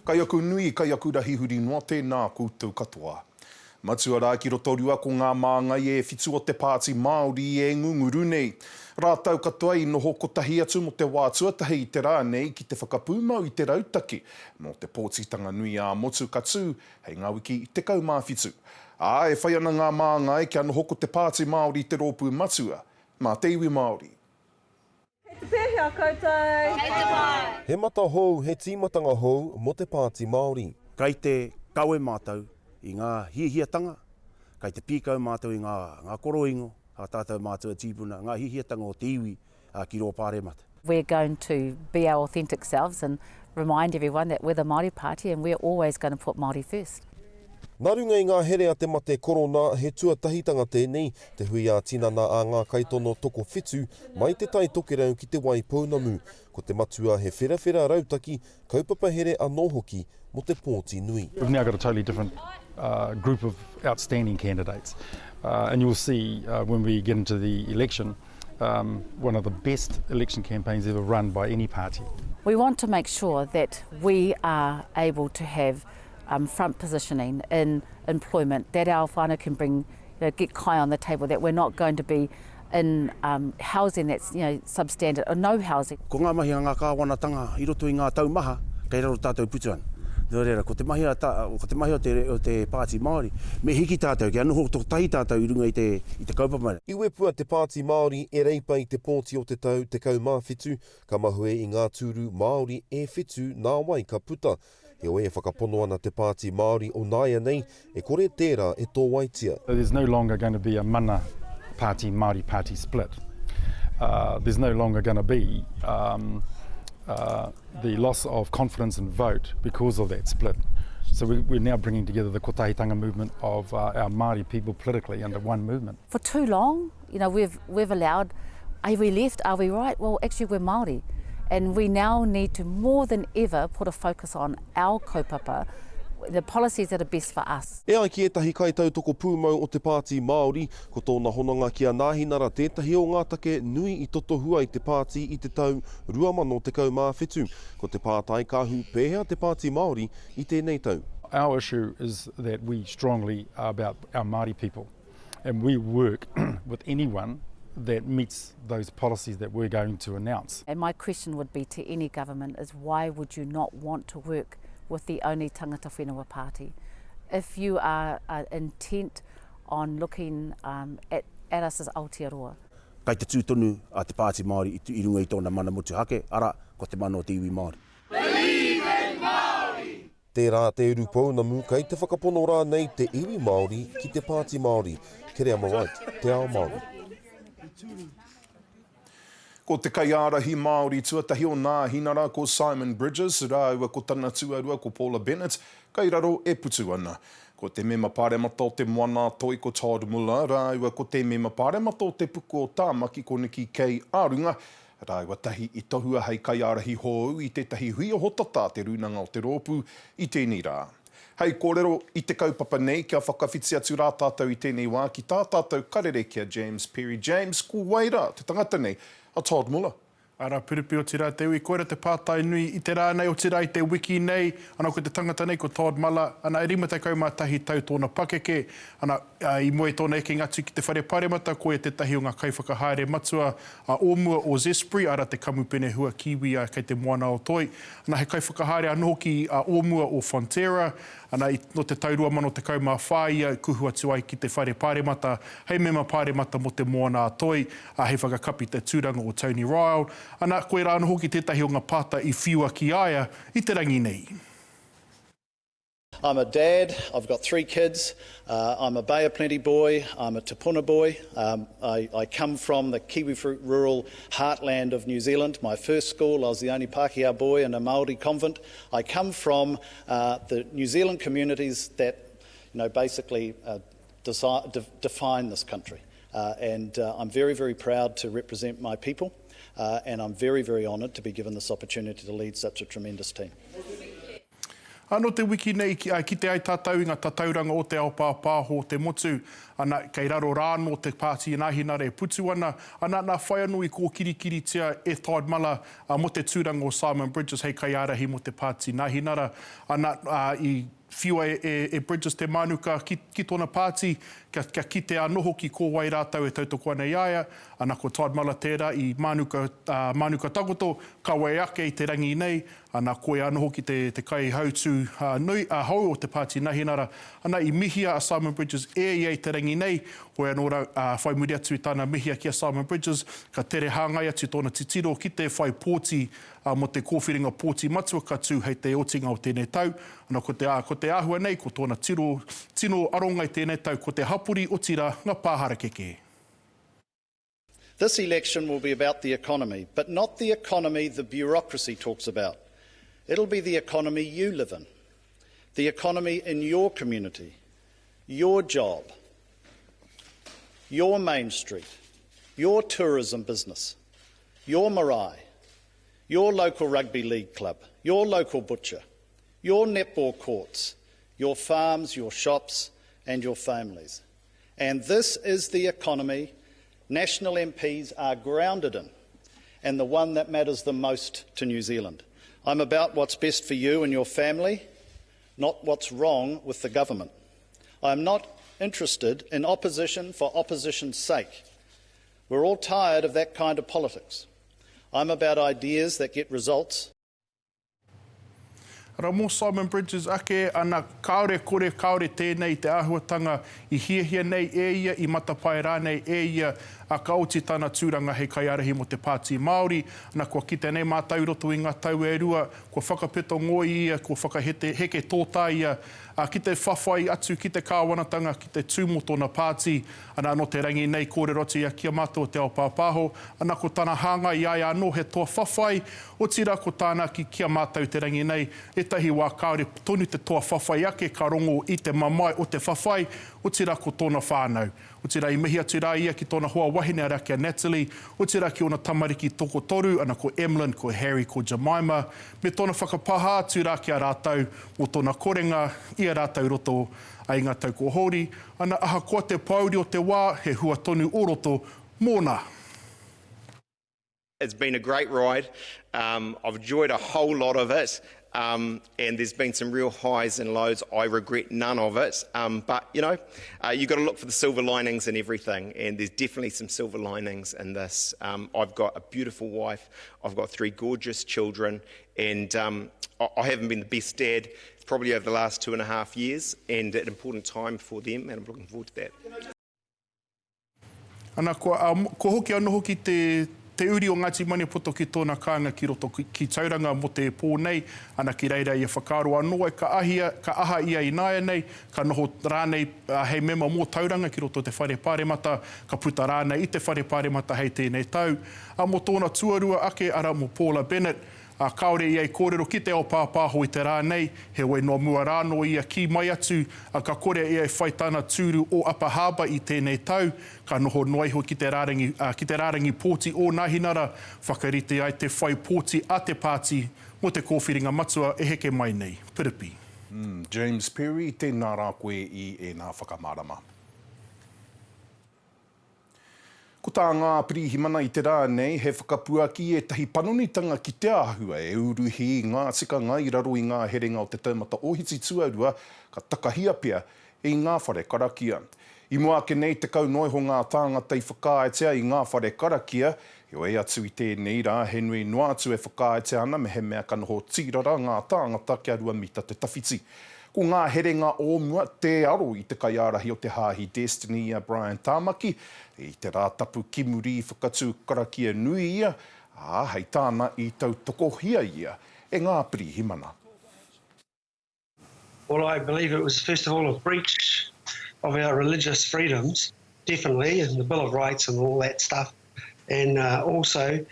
Kai aku nui, kai aku rahi huri noa tēnā koutou katoa. Matua rā ki roto rua ko ngā māngai e whitu o te Party Māori e ngunguru nei. Rātau katoa i noho kotahi atu mo te wā tuatahi i te rā nei ki te whakapūmau i te rautaki no te pōtitanga nui a motu katu hei ngā wiki i te kaumāwhitu. E whai ana ngā māngai kia noho ko te Party Māori i te rōpū matua. Mā te iwi Māori. Kei te pēhea koutou! Kei te pai! He mata hou, he tīmatanga hou mo te Party Māori. Kei te kaue mātou i ngā hiahiatanga, kei te pīkau mātou i ngā koroingo, a tātou mātou a tīpuna, ngā hiahiatanga o te iwi ki rō pāremata. We're going to be our authentic selves and remind everyone that we're the Māori Party and we're always going to put Māori first. Nā runga i ngā here a te mate korona, he tuatahitanga tēnei, te hui a tinana a ngā kaitono toko whitu, mai te tai tokerau ki te wai pounamu, ko te matua he whirawhira rautaki, kaupapa here anō hoki mo te pōti nui. We've now got a totally different group of outstanding candidates, and you'll see when we get into the election, one of the best election campaigns ever run by any party. We want to make sure that we are able to have front positioning in employment, that our whānau can bring, get kai on the table, that we're not going to be in housing that's substandard or no housing. Ko ngā mahi a ngā kāwanatanga i roto i ngā taumaha, kei raro tātou putuan. Nō reira, ko te mahi o te Party Māori, me hiki tātou, ki anō tō tahi tātou i runga i te kaupapa. I wepua te Party Māori e reipa i te pōti o te tau te kaumāwhitu, ka mahue i ngā tūru Māori e whitu nā wai ka puta. He oe e whakapono ana te Party Māori o nāia nei, e kore tērā e tō waitia. There's no longer going to be a mana Party Māori Party split. There's no longer going to be the loss of confidence and vote because of that split. So we're now bringing together the kotahitanga movement of our Māori people politically under one movement. For too long, we've allowed, are we left, are we right? Well, actually we're Māori. And we now need to more than ever put a focus on our kaupapa, the policies that are best for us. E ai ki etahi kaitautoko pūmau o te Party Māori, ko tōna hononga kia nāhinara tētahi o ngā take nui i totohua i te party i te tau 2017, ko te pātai kāhu pēhea te Party Māori i tēnei tau. Our issue is that we strongly are about our Māori people, and we work with anyone that meets those policies that we're going to announce. And my question would be to any government is why would you not want to work with the only tangata whenua party? If you are intent on looking at us as Aotearoa. Kei te tūtonu a te Party Māori i runga i tōna mana mutu hake, ara ko te mana o te iwi Māori. Believe in Māori! Tērā te uru pounamu, kei te whakapono rā nei te iwi Māori ki te Party Māori. Kere ama right, te Ao Māori. Ko te kaiarahi Māori tuatahi o nā hinara ko Simon Bridges, rāua ko tana tuarua ko Paula Bennett, kai raro e putu ana. Ko te mema pāremata o te moana toi ko Todd Muller, rāua ko te mema pāremata o te puku o tāmaki ko Niki Kei Arunga, rāua tahi i tohua hei kaiarahi hou i tētahi hui o hotata te runanga o te rōpū i tēnei rā. Hei kōrero i te kaupapa nei kia whakawhiti atu rā tātou i tēnei wā ki tā tātou karere kia James Perry. James, ko waira te tangata nei a Todd Muller. Ara, piripi o te rā te ui, koera te pātai nui i te rā nei o te rā i te wiki nei, ana ko te tangata nei ko Todd Muller, ana e rima te kaumātahi tau tōna pakeke, ana i moe tōna eke ngatu ki te whare pāremata, ko e te tahi o ngā kaiwhakahaere matua a Omua o Zespri, ara te kamupene hua kiwi a kei te moana o toi, ana he kaiwhakahaere anō ki a Omua o Fonterra, ana no te taurua mano te kaumā whāia, kuhu atu ai ki te whare pāremata, hei mema pāremata mo te moana a toi, a hei whakakapi te tūranga o Tony Ryle, ana koe rā anō hoki tētahi o ngā pāta i whiua ki aia i te rangi nei. I'm a dad, I've got 3 kids, I'm a Bay of Plenty boy, I'm a Te Puna boy. I come from the kiwifruit rural heartland of New Zealand. My first school, I was the only Pākehā boy in a Māori convent. I come from the New Zealand communities that basically define this country. And I'm very, very proud to represent my people, and I'm very, very honoured to be given this opportunity to lead such a tremendous team. Ano te wiki nei ki te ai tātou i ngā tātauranga o te ao pāpāho te motu, ana kei raro rāno te pāti nāhinare putu ana nā whai anō i kō kirikiri tia e tāid mala mo te tūranga o Simon Bridges hei kai arahi mo te pāti nāhinara, ana i whiua e Bridges te manuka ki tōna pāti, kia kite anoho ki kō wai rātau e tautoko ana i aia, ana ko tāid mala tērā i manuka takoto, ka wai ake i te rangi nei, ana koe anoho ki te kai hautū hau o te pāti nahinara, ana i mihia a Simon Bridges iei te rangi nei, hoi anōra whai muri atu i tāna mihia ki a Simon Bridges, ka tere hāngai atu tōna titiro ki te whai pōti mo te kōwhiringa pōti matua katu hei te otinga o tēnei tau, ana ko te āhua nei, ko tōna tino aronga i tēnei tau, ko te hapuri o tira ngā pāhara keke. This election will be about the economy, but not the economy the bureaucracy talks about. It'll be the economy you live in, the economy in your community, your job, your main street, your tourism business, your marae, your local rugby league club, your local butcher, your netball courts, your farms, your shops and your families. And this is the economy national MPs are grounded in, and the one that matters the most to New Zealand. I'm about what's best for you and your family, not what's wrong with the government. I'm not interested in opposition for opposition's sake. We're all tired of that kind of politics. I'm about ideas that get results. Ara mō Simon Bridges ake ana kaore kore kaore tēnei te āhuatanga i hiahia nei e ia, i matapai rānei e ia a kaoti tāna tūranga hei kai arahi mo te Party Māori. Ana kua kite nei mātau roto i ngā tau e rua, kua whakapeto ngoi ia, kua whakaheke tōtā ia, ki te whawhai atu, ki te kāwanatanga, ki te tūmo tōna pāti, ana no te rangi nei kore roti ia kia mātua te ao pāpāho, ana ko tāna hanga i aia anō he toa whawhai, o tira ko tāna ki kia mātau te rangi nei, etahi wā kaore tonu te toa whawhai ake, ka rongo i te mamai o te whawhai, o tira ko tōna whānau. O tira i mihi atu rā ia ki tōna hoa wahine ara kia Natalie, o tira ki ona tamariki toko toru, ana ko Emlyn, ko Harry, ko Jemima, me tōna whakapaha atu rā kia rātau, o tōna korenga, ia rātau roto ai ngā tau ko hori, ana aha koa te pauri o te wā, he hua tonu o roto, mōna. It's been a great ride. I've enjoyed a whole lot of it. And there's been some real highs and lows. I regret none of it. But, you know, you've got to look for the silver linings in everything. And there's definitely some silver linings in this. I've got a beautiful wife. I've got 3 gorgeous children. And I haven't been the best dad probably over the last 2.5 years. And an important time for them. And I'm looking forward to that. Ana ko hoki anō hoki te uri o Ngāti Maniapoto ki tōna kāinga ki roto ki tauranga mo te pō nei, ana ki reira ia whakaaro anō ka aha ia i nāia nei, ka noho rānei hei mema mō tauranga ki roto te whare pāremata, ka puta rānei i te whare pāremata hei tēnei tau. Mo tōna tuarua ake ara mo Paula Bennett, kaore ia i kōrero ki te ao pāpāho i te rānei, he wei noa mua rāno ia ki mai atu, ka kore ia i whai tāna tūru o Upper Harbour i tēnei tau, ka noho noiho ki te rārangi pōti o Nāhinara, whakarite ai te whai pōti a te pāti mo te kōwhiringa matua e heke mai nei. Piripi. James Perry, tēnā rā koe i e nā whakamārama. Ko tā ngā pirihimana i te rā nei, he whakapua ki e tahi panonitanga ki te āhua e uruhi ngā tikanga i raro i ngā herenga o te taumata ohiti tuarua, ka takahia pia i ngā whare karakia. I mua ke nei te kaunoiho ngā tāngata i whakaaetea i ngā whare karakia, e atu i tēnei rā, he nui noa atu e whakaaetea ana me he mea ka noho tīrara ngā tāngata kia rua mita te tawhiti. Ko ngā herenga o mua te aro i te kaiarahi o te hāhi Destiny a Brian Tāmaki, i te rātapu ki muri i whakatū karakia nui ia, hei tāna i tau tokohia ia, e ngā pirihimana. Well, I believe it was first of all a breach of our religious freedoms, definitely, and the Bill of Rights and all that stuff. And also,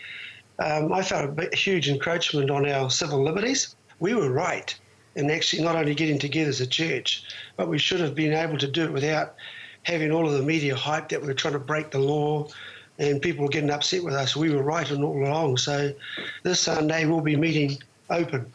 I felt a huge encroachment on our civil liberties. We were right in actually not only getting together as a church, but we should have been able to do it without having all of the media hype that we were trying to break the law and people getting upset with us. We were right all along. So this Sunday we'll be meeting open.